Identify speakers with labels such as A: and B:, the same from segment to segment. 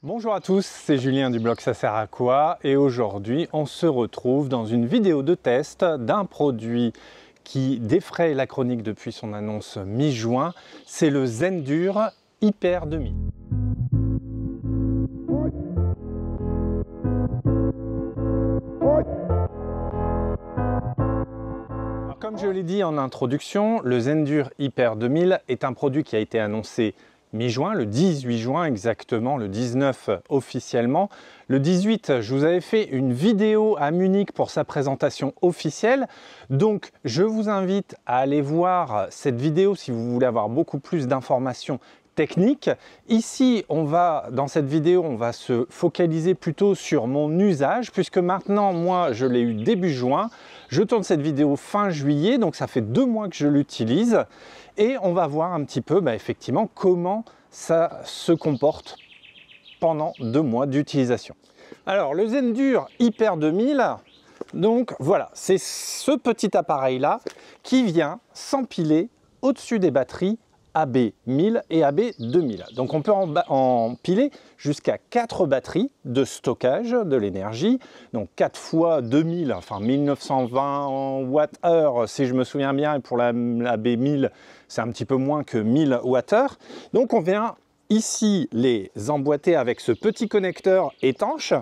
A: Bonjour à tous, c'est Julien du blog Ça sert à quoi et aujourd'hui on se retrouve dans une vidéo de test d'un produit qui défraye la chronique depuis son annonce mi-juin, c'est le Zendur Hyper 2000. Alors, comme je l'ai dit en introduction, le Zendur Hyper 2000 est un produit qui a été annoncé mi-juin, le 18 juin exactement, le 19 officiellement. Le 18, je vous avais fait une vidéo à Munich pour sa présentation officielle. Donc, je vous invite à aller voir cette vidéo si vous voulez avoir beaucoup plus d'informations techniques. Ici, dans cette vidéo, on va se focaliser plutôt sur mon usage, puisque maintenant, moi, je l'ai eu début juin. Je tourne cette vidéo fin juillet, donc ça fait 2 mois que je l'utilise. Et on va voir un petit peu, effectivement, comment ça se comporte pendant 2 mois d'utilisation. Alors, le Zendur Hyper 2000, donc voilà, c'est ce petit appareil-là qui vient s'empiler au-dessus des batteries AB1000 et AB2000. Donc on peut empiler jusqu'à 4 batteries de stockage de l'énergie, donc 4 fois 2000, enfin 1920 Wh si je me souviens bien, et pour la AB1000 c'est un petit peu moins que 1000 Wh. Donc on vient ici les emboîter avec ce petit connecteur étanche.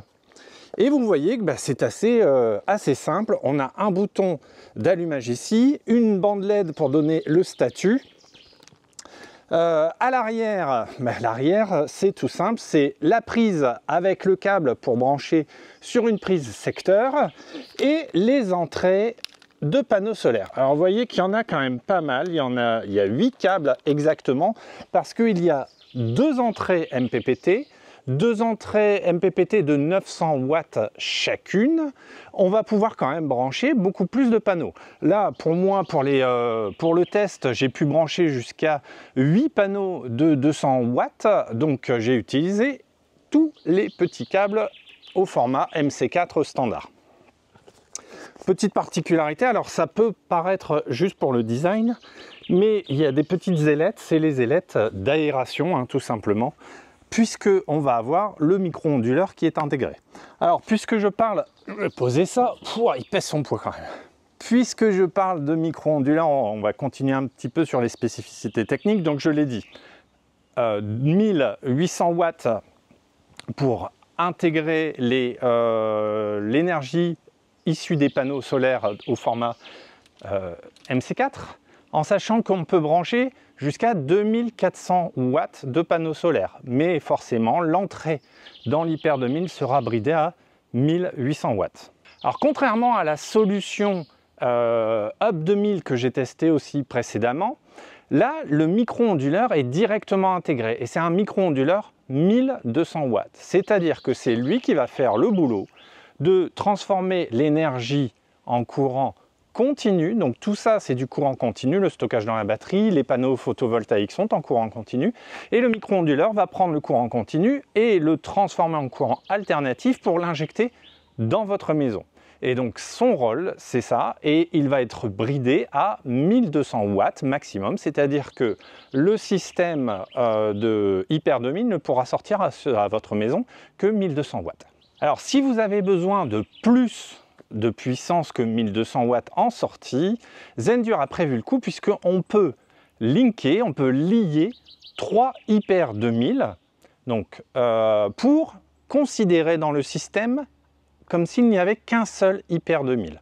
A: Et vous voyez que c'est assez simple. On a un bouton d'allumage ici, une bande LED pour donner le statut. À l'arrière, l'arrière c'est tout simple, c'est la prise avec le câble pour brancher sur une prise secteur et les entrées de panneaux solaires. Alors vous voyez qu'il y en a quand même pas mal, il y a 8 câbles exactement, parce qu'il y a 2 entrées MPPT, 2 entrées MPPT de 900 watts chacune. On va pouvoir quand même brancher beaucoup plus de panneaux. Là, pour moi, pour le test, j'ai pu brancher jusqu'à 8 panneaux de 200 watts. Donc, j'ai utilisé tous les petits câbles au format MC4 standard. Petite particularité, alors ça peut paraître juste pour le design, mais il y a des petites ailettes, c'est les ailettes d'aération, tout simplement, puisque on va avoir le micro-onduleur qui est intégré. Alors, puisque je parle, je vais poser ça, il pèse son poids quand même. Puisque je parle de micro-onduleur, on va continuer un petit peu sur les spécificités techniques. Donc, je l'ai dit, 1800 watts pour intégrer l'énergie issue des panneaux solaires au format MC4, en sachant qu'on peut brancher jusqu'à 2400 watts de panneaux solaires. Mais forcément, l'entrée dans l'Hyper 2000 sera bridée à 1800 watts. Alors, contrairement à la solution Up 2000 que j'ai testée aussi précédemment, là, le micro-onduleur est directement intégré. Et c'est un micro-onduleur 1200 watts. C'est-à-dire que c'est lui qui va faire le boulot de transformer l'énergie en courant continu, donc tout ça c'est du courant continu, le stockage dans la batterie, les panneaux photovoltaïques sont en courant continu, et le micro-onduleur va prendre le courant continu et le transformer en courant alternatif pour l'injecter dans votre maison. Et donc son rôle c'est ça, et il va être bridé à 1200 watts maximum, c'est-à-dire que le système de Hyper 2000 ne pourra sortir à votre maison que 1200 watts. Alors si vous avez besoin de plus de puissance que 1200 watts en sortie, Zendur a prévu le coup puisqu'on peut linker, on peut lier 3 Hyper 2000 donc, pour considérer dans le système comme s'il n'y avait qu'un seul Hyper 2000.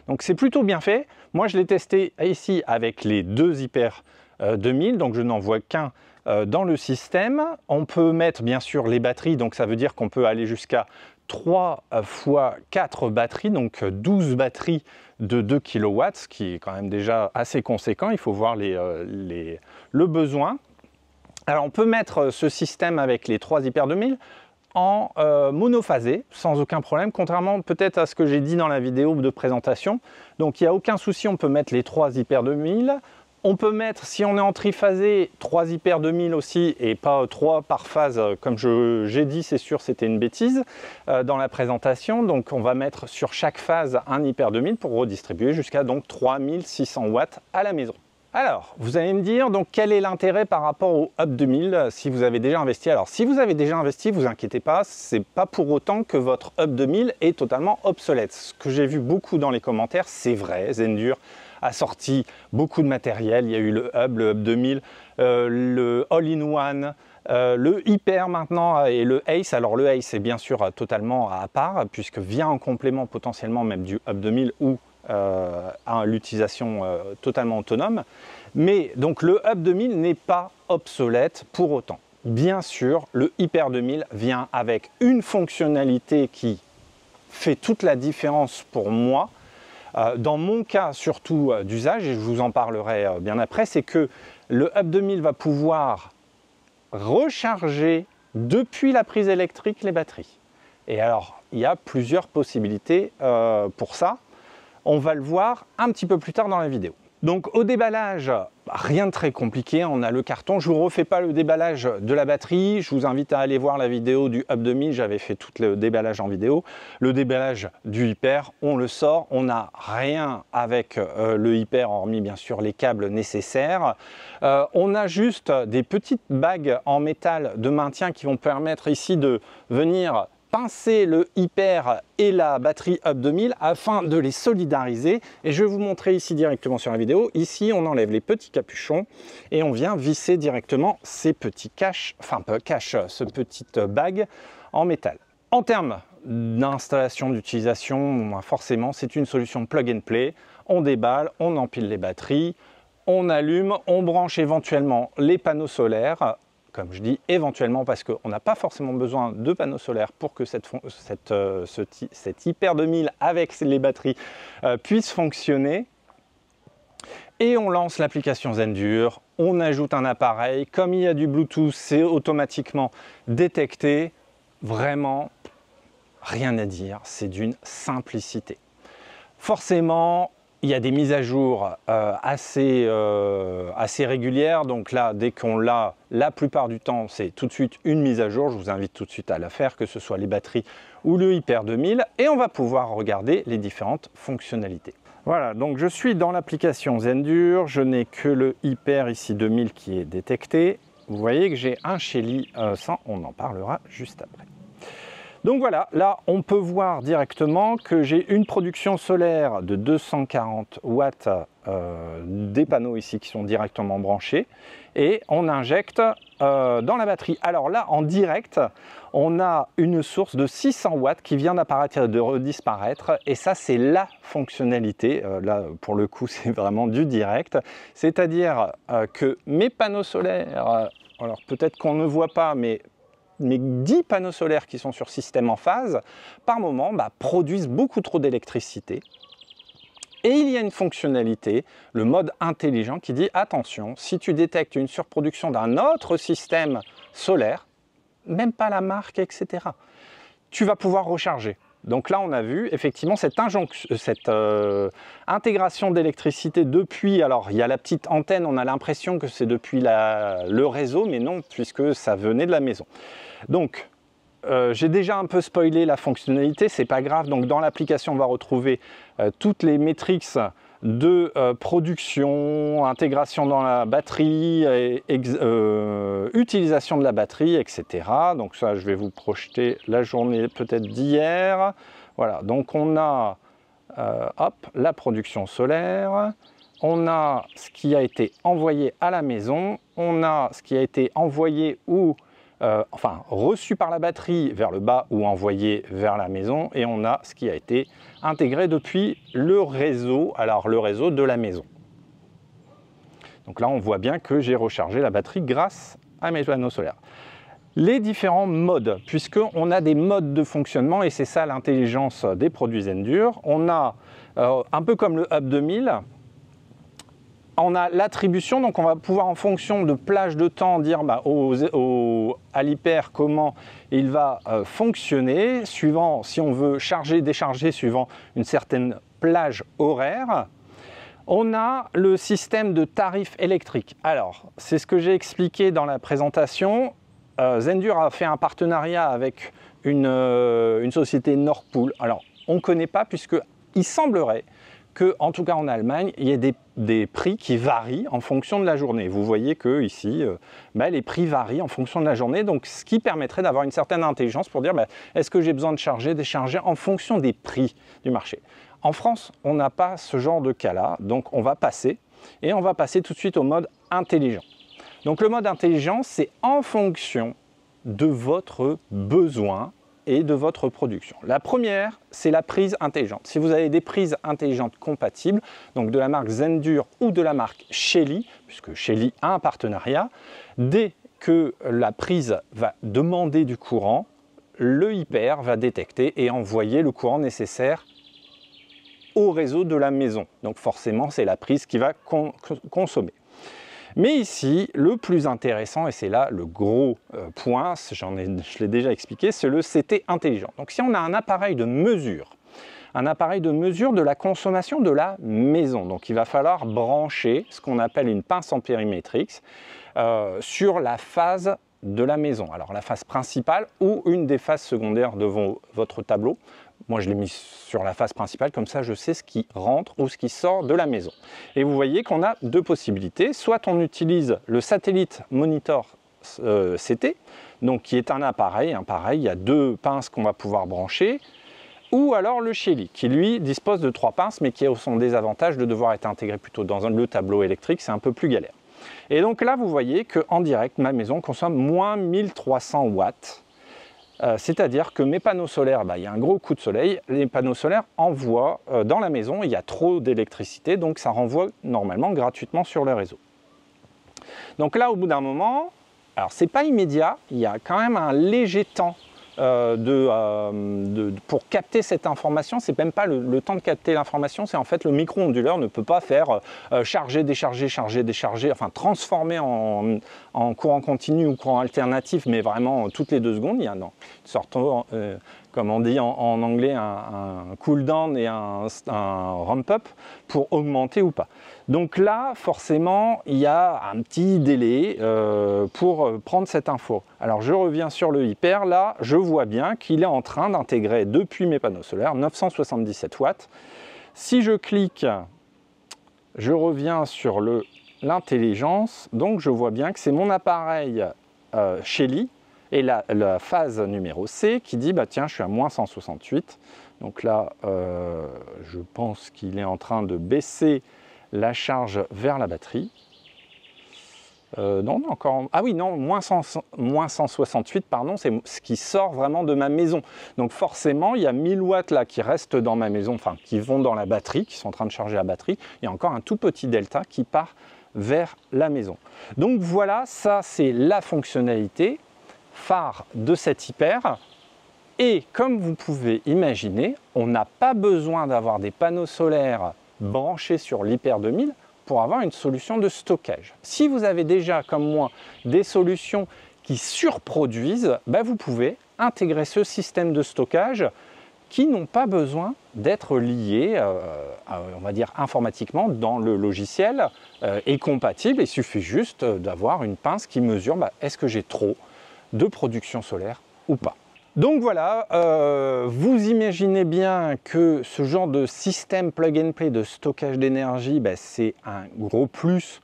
A: Donc c'est plutôt bien fait. Moi je l'ai testé ici avec les 2 Hyper 2000, donc je n'en vois qu'un dans le système. On peut mettre bien sûr les batteries, donc ça veut dire qu'on peut aller jusqu'à 3 fois 4 batteries, donc 12 batteries de 2 kW, ce qui est quand même déjà assez conséquent, il faut voir le besoin. Alors on peut mettre ce système avec les 3 Hyper 2000 en monophasé, sans aucun problème, contrairement peut-être à ce que j'ai dit dans la vidéo de présentation. Donc il n'y a aucun souci, on peut mettre les 3 Hyper 2000. On peut mettre, si on est en triphasé, 3 Hyper 2000 aussi, et pas 3 par phase, comme j'ai dit, c'est sûr, c'était une bêtise dans la présentation. Donc on va mettre sur chaque phase un Hyper 2000 pour redistribuer jusqu'à donc 3600 watts à la maison. Alors, vous allez me dire, donc, quel est l'intérêt par rapport au Hub 2000 si vous avez déjà investi? Alors, si vous avez déjà investi, vous inquiétez pas, c'est pas pour autant que votre Hub 2000 est totalement obsolète. Ce que j'ai vu beaucoup dans les commentaires, c'est vrai, Zendur a sorti beaucoup de matériel. Il y a eu le Hub 2000, le All-in-One, le Hyper maintenant et le Ace. Alors le Ace est bien sûr totalement à part, puisque vient en complément potentiellement même du Hub 2000 ou à l'utilisation totalement autonome. Mais donc le Hub 2000 n'est pas obsolète pour autant. Bien sûr, le Hyper 2000 vient avec une fonctionnalité qui fait toute la différence pour moi. Dans mon cas surtout d'usage, et je vous en parlerai bien après, c'est que le Hub 2000 va pouvoir recharger depuis la prise électrique les batteries. Et alors, il y a plusieurs possibilités pour ça. On va le voir un petit peu plus tard dans la vidéo. Donc au déballage, rien de très compliqué, on a le carton. Je ne vous refais pas le déballage de la batterie, je vous invite à aller voir la vidéo du Hub 2000, j'avais fait tout le déballage en vidéo. Le déballage du Hyper, on le sort, on n'a rien avec le Hyper, hormis bien sûr les câbles nécessaires. On a juste des petites bagues en métal de maintien qui vont permettre ici de venir pincer le Hyper et la batterie Hub 2000 afin de les solidariser, et je vais vous montrer ici directement sur la vidéo. Ici on enlève les petits capuchons et on vient visser directement ces petits caches, ce petite bague en métal. En termes d'installation, d'utilisation, forcément c'est une solution plug and play. On déballe, on empile les batteries, on allume, on branche éventuellement les panneaux solaires. Comme je dis éventuellement, parce qu'on n'a pas forcément besoin de panneaux solaires pour que cet Hyper 2000 avec les batteries puisse fonctionner. Et on lance l'application Zendur, on ajoute un appareil. Comme il y a du Bluetooth, c'est automatiquement détecté. Vraiment, rien à dire, c'est d'une simplicité. Forcément, il y a des mises à jour assez régulières, donc là, dès qu'on l'a, la plupart du temps, c'est tout de suite une mise à jour. Je vous invite tout de suite à la faire, que ce soit les batteries ou le Hyper 2000, et on va pouvoir regarder les différentes fonctionnalités. Voilà, donc je suis dans l'application Zendur, je n'ai que le Hyper ici 2000 qui est détecté. Vous voyez que j'ai un Shelly 100, on en parlera juste après. Donc voilà, là on peut voir directement que j'ai une production solaire de 240 watts des panneaux ici qui sont directement branchés, et on injecte dans la batterie. Alors là en direct, on a une source de 600 watts qui vient d'apparaître et de redisparaître, et ça c'est la fonctionnalité. Là pour le coup c'est vraiment du direct, c'est-à-dire que mes panneaux solaires, alors peut-être qu'on ne voit pas, mais mes 10 panneaux solaires qui sont sur système en phase, par moment, produisent beaucoup trop d'électricité. Et il y a une fonctionnalité, le mode intelligent, qui dit attention, si tu détectes une surproduction d'un autre système solaire, même pas la marque, etc., tu vas pouvoir recharger. Donc là, on a vu effectivement cette intégration d'électricité depuis, alors il y a la petite antenne, on a l'impression que c'est depuis le réseau, mais non, puisque ça venait de la maison. Donc, j'ai déjà un peu spoilé la fonctionnalité, c'est pas grave. Donc dans l'application, on va retrouver toutes les métriques de production, intégration dans la batterie, utilisation de la batterie, etc. Donc ça, je vais vous projeter la journée peut-être d'hier. Voilà, donc on a la production solaire, on a ce qui a été envoyé à la maison, on a ce qui a été envoyé ou reçu par la batterie vers le bas ou envoyé vers la maison, et on a ce qui a été intégré depuis le réseau, alors le réseau de la maison. Donc là on voit bien que j'ai rechargé la batterie grâce à mes panneaux solaires. Les différents modes, puisqu'on a des modes de fonctionnement, et c'est ça l'intelligence des produits Zendur. On a un peu comme le Hub 2000, on a l'attribution, donc on va pouvoir en fonction de plage de temps dire à l'Hyper comment il va fonctionner, suivant si on veut charger, décharger, suivant une certaine plage horaire. On a le système de tarif électrique. Alors, c'est ce que j'ai expliqué dans la présentation. Zendur a fait un partenariat avec une société Nord Pool. Alors, on ne connaît pas, puisqu'il semblerait que, en tout cas en Allemagne, il y a des prix qui varient en fonction de la journée. Vous voyez que ici, les prix varient en fonction de la journée, donc ce qui permettrait d'avoir une certaine intelligence pour dire est-ce que j'ai besoin de charger, décharger en fonction des prix du marché. En France, on n'a pas ce genre de cas-là, donc on va passer tout de suite au mode intelligent. Donc le mode intelligent, c'est en fonction de votre besoin et de votre production. La première, c'est la prise intelligente. Si vous avez des prises intelligentes compatibles, donc de la marque Zendur ou de la marque Shelly, puisque Shelly a un partenariat, dès que la prise va demander du courant, le Hyper va détecter et envoyer le courant nécessaire au réseau de la maison. Donc forcément, c'est la prise qui va consommer. Mais ici, le plus intéressant, et c'est là le gros point, je l'ai déjà expliqué, c'est le CT intelligent. Donc si on a un appareil de mesure de la consommation de la maison, donc il va falloir brancher ce qu'on appelle une pince ampérimétrix sur la phase de la maison. Alors la phase principale ou une des phases secondaires devant votre tableau. Moi, je l'ai mis sur la phase principale, comme ça je sais ce qui rentre ou ce qui sort de la maison. Et vous voyez qu'on a deux possibilités. Soit on utilise le satellite monitor CT, donc qui est un appareil, pareil, il y a deux pinces qu'on va pouvoir brancher, ou alors le Shelly, qui lui dispose de trois pinces, mais qui a son désavantage de devoir être intégré plutôt dans le tableau électrique, c'est un peu plus galère. Et donc là, vous voyez qu'en direct, ma maison consomme moins 1300 watts. C'est-à-dire que mes panneaux solaires, il y a un gros coup de soleil, les panneaux solaires envoient dans la maison, il y a trop d'électricité, donc ça renvoie normalement gratuitement sur le réseau. Donc là, au bout d'un moment, alors c'est pas immédiat, il y a quand même un léger temps pour capter cette information. C'est même pas le temps de capter l'information, c'est en fait le micro-onduleur ne peut pas faire charger, décharger, charger, décharger, enfin transformer en courant continu ou courant alternatif, mais vraiment toutes les 2 secondes. Il y a une sorte, comme on dit en anglais, un cool-down et un ramp-up pour augmenter ou pas. Donc là, forcément, il y a un petit délai pour prendre cette info. Alors je reviens sur le Hyper, là, je vois bien qu'il est en train d'intégrer depuis mes panneaux solaires 977 watts. Si je clique, je reviens sur l'intelligence, donc je vois bien que c'est mon appareil Shelly et la phase numéro C qui dit tiens, je suis à moins 168. Donc là, je pense qu'il est en train de baisser la charge vers la batterie. Non, encore. Ah oui, non, moins 168, pardon, c'est ce qui sort vraiment de ma maison. Donc forcément, il y a 1000 watts là qui restent dans ma maison, enfin qui vont dans la batterie, qui sont en train de charger la batterie. Il y a encore un tout petit delta qui part vers la maison. Donc voilà, ça c'est la fonctionnalité phare de cet Hyper. Et comme vous pouvez imaginer, on n'a pas besoin d'avoir des panneaux solaires branchés sur l'Hyper 2000 pour avoir une solution de stockage. Si vous avez déjà, comme moi, des solutions qui surproduisent, vous pouvez intégrer ce système de stockage qui n'ont pas besoin d'être liés, on va dire informatiquement, dans le logiciel et compatible. Il suffit juste d'avoir une pince qui mesure est-ce que j'ai trop de production solaire ou pas. Donc voilà, vous imaginez bien que ce genre de système plug and play de stockage d'énergie, c'est un gros plus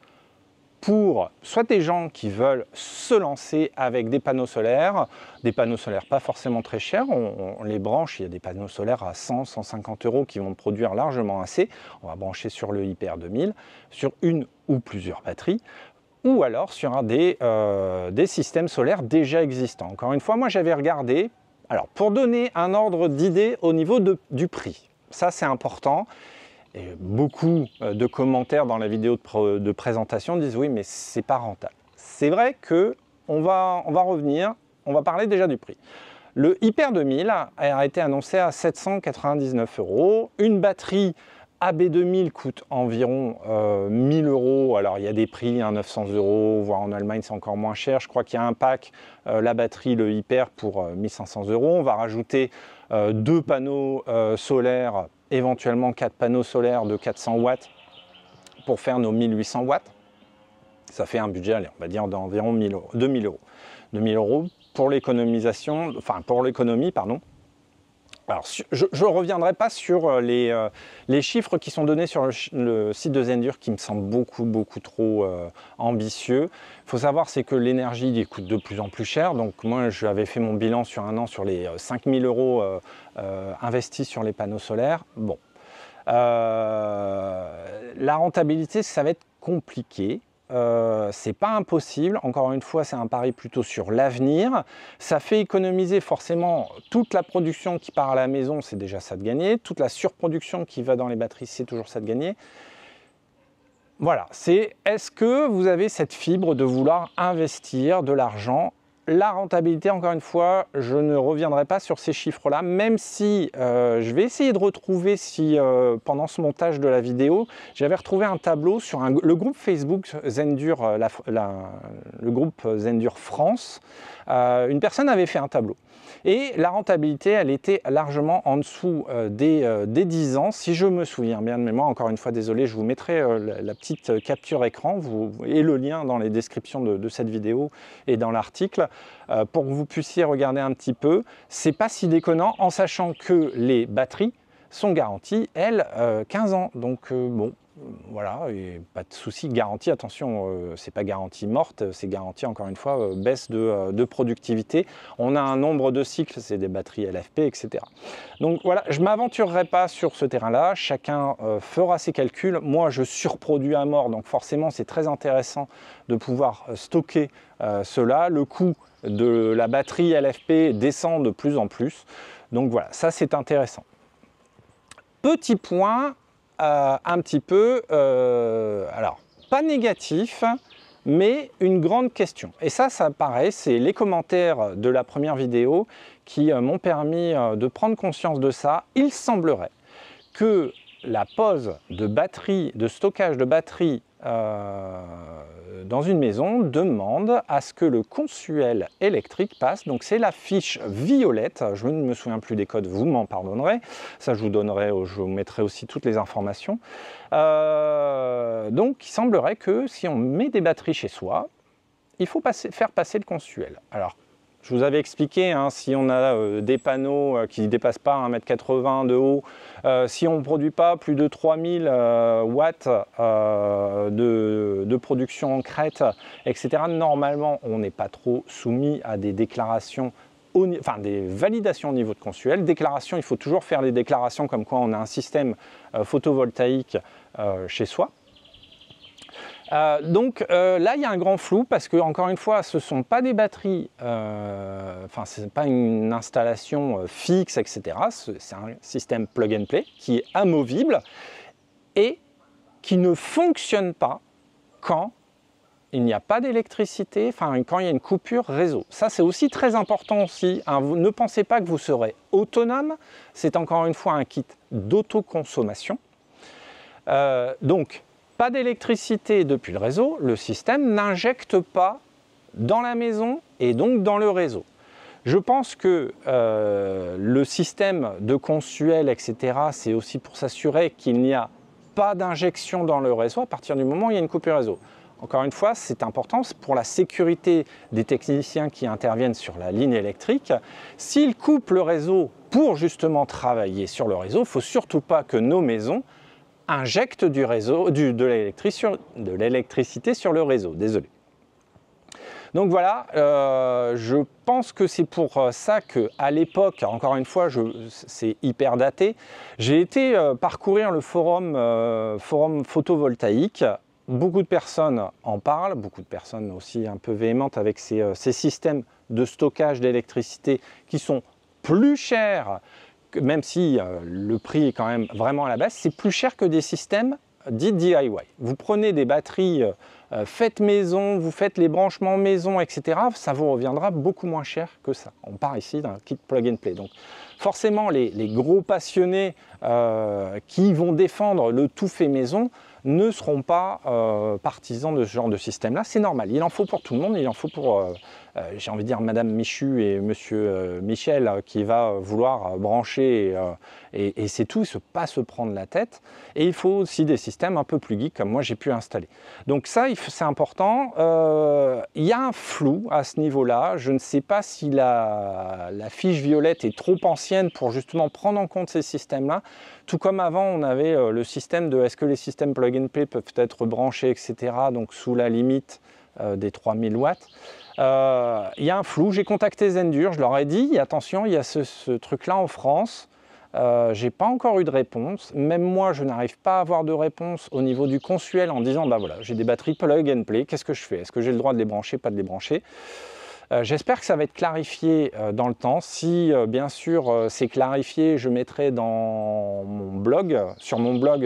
A: pour soit des gens qui veulent se lancer avec des panneaux solaires pas forcément très chers, on les branche, il y a des panneaux solaires à 100, 150 € qui vont produire largement assez, on va brancher sur le Hyper 2000, sur une ou plusieurs batteries, ou alors sur des systèmes solaires déjà existants. Encore une fois, moi j'avais regardé, alors pour donner un ordre d'idée au niveau du prix, ça c'est important, et beaucoup de commentaires dans la vidéo de présentation disent oui mais c'est pas rentable. C'est vrai que on va revenir, on va parler déjà du prix. Le Hyper 2000 a été annoncé à 799 €, une batterie AB2000 coûte environ 1000 €, alors il y a des prix, 900 €, voire en Allemagne c'est encore moins cher, je crois qu'il y a un pack, la batterie, le Hyper pour 1500 €, on va rajouter 2 panneaux solaires, éventuellement 4 panneaux solaires de 400 watts pour faire nos 1800 watts, ça fait un budget, allez, on va dire d'environ 2000 €. 2000 € pour l'économisation, enfin pour l'économie, pardon. Alors, je ne reviendrai pas sur les chiffres qui sont donnés sur le site de Zendur qui me semblent beaucoup trop ambitieux. Il faut savoir c'est que l'énergie coûte de plus en plus cher. Donc moi j'avais fait mon bilan sur un an sur les 5000 € investis sur les panneaux solaires. Bon, la rentabilité ça va être compliqué. C'est pas impossible, encore une fois c'est un pari plutôt sur l'avenir, ça fait économiser forcément toute la production qui part à la maison, c'est déjà ça de gagner, toute la surproduction qui va dans les batteries, c'est toujours ça de gagner. Voilà, c'est est-ce que vous avez cette fibre de vouloir investir de l'argent? La rentabilité, encore une fois, je ne reviendrai pas sur ces chiffres-là, même si je vais essayer de retrouver si pendant ce montage de la vidéo, j'avais retrouvé un tableau sur le groupe Facebook Zendur, le groupe Zendur France. Une personne avait fait un tableau. Et la rentabilité, elle était largement en dessous des 10 ans, si je me souviens bien de mémoire. Encore une fois, désolé, je vous mettrai la petite capture écran et le lien dans les descriptions de cette vidéo et dans l'article pour que vous puissiez regarder un petit peu. C'est pas si déconnant en sachant que les batteries sont garanties, elles, 15 ans. Donc bon, voilà, et pas de souci, garantie, attention, c'est pas garantie morte, c'est garantie encore une fois baisse de productivité. On a un nombre de cycles, c'est des batteries LFP, etc. Donc voilà, je ne m'aventurerai pas sur ce terrain-là, chacun fera ses calculs. Moi, je surproduis à mort, donc forcément, c'est très intéressant de pouvoir stocker cela. Le coût de la batterie LFP descend de plus en plus. Donc voilà, ça c'est intéressant. Petit point, un petit peu, alors pas négatif, mais une grande question. Et ça pareil, c'est les commentaires de la première vidéo qui m'ont permis de prendre conscience de ça. Il semblerait que la pose de batterie, de stockage de batterie dans une maison demande à ce que le consuel électrique passe. Donc c'est la fiche violette, je ne me souviens plus des codes, vous m'en pardonnerez, ça je vous mettrai aussi toutes les informations. Donc il semblerait que si on met des batteries chez soi, il faut faire passer le consuel. Alors je vous avais expliqué, hein, si on a des panneaux qui ne dépassent pas 1,80 m de haut, si on ne produit pas plus de 3000 watts de production en crête, etc., normalement, on n'est pas trop soumis à des déclarations, enfin des validations au niveau de consuel. Déclaration, il faut toujours faire des déclarations comme quoi on a un système photovoltaïque chez soi. Donc là il y a un grand flou parce que encore une fois ce ne sont pas des batteries, enfin ce n'est pas une installation fixe, etc. C'est un système plug and play qui est amovible et qui ne fonctionne pas quand il n'y a pas d'électricité, enfin quand il y a une coupure réseau. Ça c'est aussi très important aussi, hein. Vous ne pensez pas que vous serez autonome, c'est encore une fois un kit d'autoconsommation. Donc pas d'électricité depuis le réseau, le système n'injecte pas dans la maison et donc dans le réseau. Je pense que le système de consuel, etc., c'est aussi pour s'assurer qu'il n'y a pas d'injection dans le réseau à partir du moment où il y a une coupure réseau. Encore une fois, c'est important pour la sécurité des techniciens qui interviennent sur la ligne électrique. S'ils coupent le réseau pour justement travailler sur le réseau, il ne faut surtout pas que nos maisons injecte du réseau, de l'électricité sur le réseau, désolé. Donc voilà, je pense que c'est pour ça qu'à l'époque, encore une fois, c'est hyper daté, j'ai été parcourir le forum photovoltaïque. Beaucoup de personnes en parlent, beaucoup de personnes aussi un peu véhémentes avec ces systèmes de stockage d'électricité qui sont plus chers, même si le prix est quand même vraiment à la baisse, c'est plus cher que des systèmes dits DIY. Vous prenez des batteries faites maison, vous faites les branchements maison, etc. Ça vous reviendra beaucoup moins cher que ça. On part ici d'un kit plug and play. Donc forcément, les gros passionnés qui vont défendre le tout fait maison ne seront pas partisans de ce genre de système-là. C'est normal, il en faut pour tout le monde, il en faut pour j'ai envie de dire Madame Michu et Monsieur Michel qui va vouloir brancher et c'est tout, pas se prendre la tête. Et il faut aussi des systèmes un peu plus geeks comme moi j'ai pu installer. Donc ça, c'est important. Il y a un flou à ce niveau-là. Je ne sais pas si la fiche violette est trop ancienne pour justement prendre en compte ces systèmes-là. Tout comme avant, on avait le système de est-ce que les systèmes plug and play peuvent être branchés, etc. Donc sous la limite des 3000 watts. Il y a un flou. J'ai contacté Zendur, je leur ai dit attention, il y a ce truc-là en France. J'ai pas encore eu de réponse. Même moi, je n'arrive pas à avoir de réponse au niveau du consuel en disant bah voilà, j'ai des batteries plug and play, qu'est-ce que je fais? Est-ce que j'ai le droit de les brancher, pas de les brancher? J'espère que ça va être clarifié dans le temps. Si bien sûr c'est clarifié, je mettrai dans mon blog,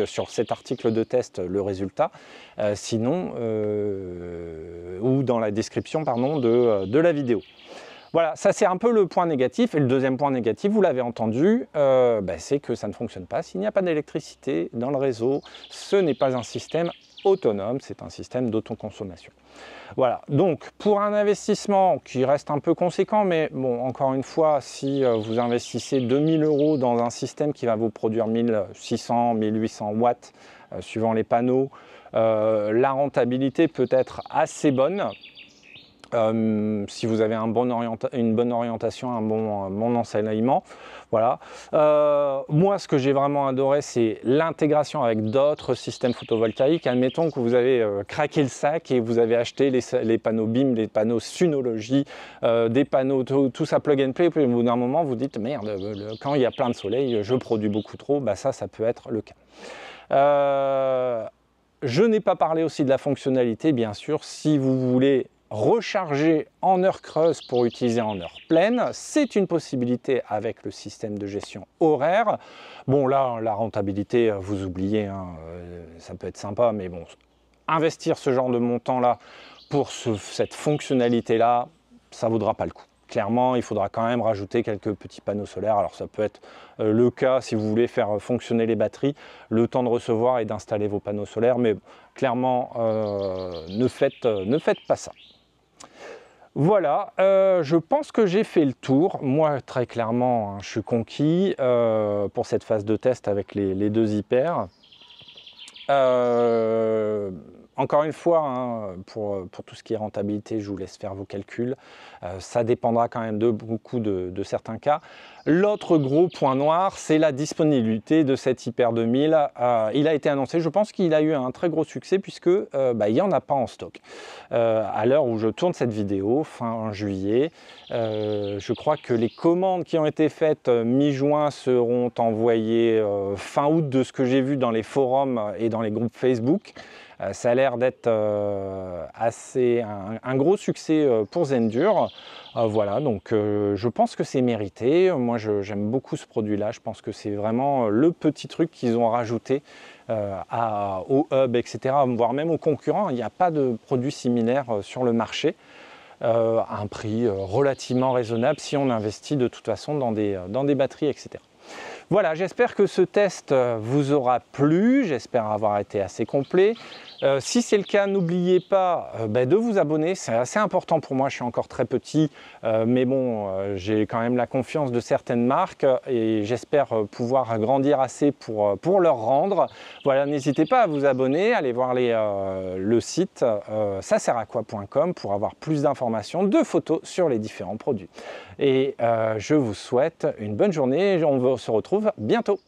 A: sur cet article de test, le résultat. Sinon, ou dans la description pardon, de la vidéo. Voilà, ça c'est un peu le point négatif. Et le deuxième point négatif, vous l'avez entendu, c'est que ça ne fonctionne pas. S'il n'y a pas d'électricité dans le réseau, ce n'est pas un système autonome, c'est un système d'autoconsommation. Voilà, donc pour un investissement qui reste un peu conséquent, mais bon, encore une fois, si vous investissez 2000 € dans un système qui va vous produire 1600, 1800 watts, suivant les panneaux, la rentabilité peut être assez bonne. Si vous avez une bonne orientation, un bon enseignement. Voilà. Moi, ce que j'ai vraiment adoré, c'est l'intégration avec d'autres systèmes photovoltaïques. Admettons que vous avez craqué le sac et vous avez acheté les panneaux BIM, les panneaux Synology, des panneaux, tout ça plug and play. Puis au bout d'un moment, vous dites, merde, quand il y a plein de soleil, je produis beaucoup trop. Bah, ça peut être le cas. Je n'ai pas parlé aussi de la fonctionnalité, bien sûr. Si vous voulez recharger en heure creuse pour utiliser en heure pleine, c'est une possibilité avec le système de gestion horaire. Bon là, la rentabilité, vous oubliez, hein, ça peut être sympa, mais bon, investir ce genre de montant-là pour cette fonctionnalité-là, ça ne vaudra pas le coup. Clairement, il faudra quand même rajouter quelques petits panneaux solaires. Alors ça peut être le cas si vous voulez faire fonctionner les batteries, le temps de recevoir et d'installer vos panneaux solaires, mais clairement, ne faites pas ça. Voilà, je pense que j'ai fait le tour. Moi, très clairement, hein, je suis conquis pour cette phase de test avec les deux hyper. Encore une fois, hein, pour tout ce qui est rentabilité, je vous laisse faire vos calculs. Ça dépendra quand même de beaucoup de certains cas. L'autre gros point noir, c'est la disponibilité de cet Hyper 2000. Il a été annoncé, je pense qu'il a eu un très gros succès puisque il n'y en a pas en stock. À l'heure où je tourne cette vidéo, fin juillet, je crois que les commandes qui ont été faites mi-juin seront envoyées fin août de ce que j'ai vu dans les forums et dans les groupes Facebook. Ça a l'air d'être un gros succès pour Zendur. Voilà, donc je pense que c'est mérité. Moi, j'aime beaucoup ce produit-là. Je pense que c'est vraiment le petit truc qu'ils ont rajouté au hub, etc., voire même aux concurrents. Il n'y a pas de produit similaire sur le marché à un prix relativement raisonnable si on investit de toute façon dans des batteries, etc. Voilà, j'espère que ce test vous aura plu, j'espère avoir été assez complet. Si c'est le cas, n'oubliez pas de vous abonner, c'est assez important pour moi, je suis encore très petit, mais bon, j'ai quand même la confiance de certaines marques et j'espère pouvoir grandir assez pour leur rendre. Voilà, n'hésitez pas à vous abonner, allez voir le site sasertacoi.com pour avoir plus d'informations, de photos sur les différents produits. Et je vous souhaite une bonne journée, on se retrouve bientôt.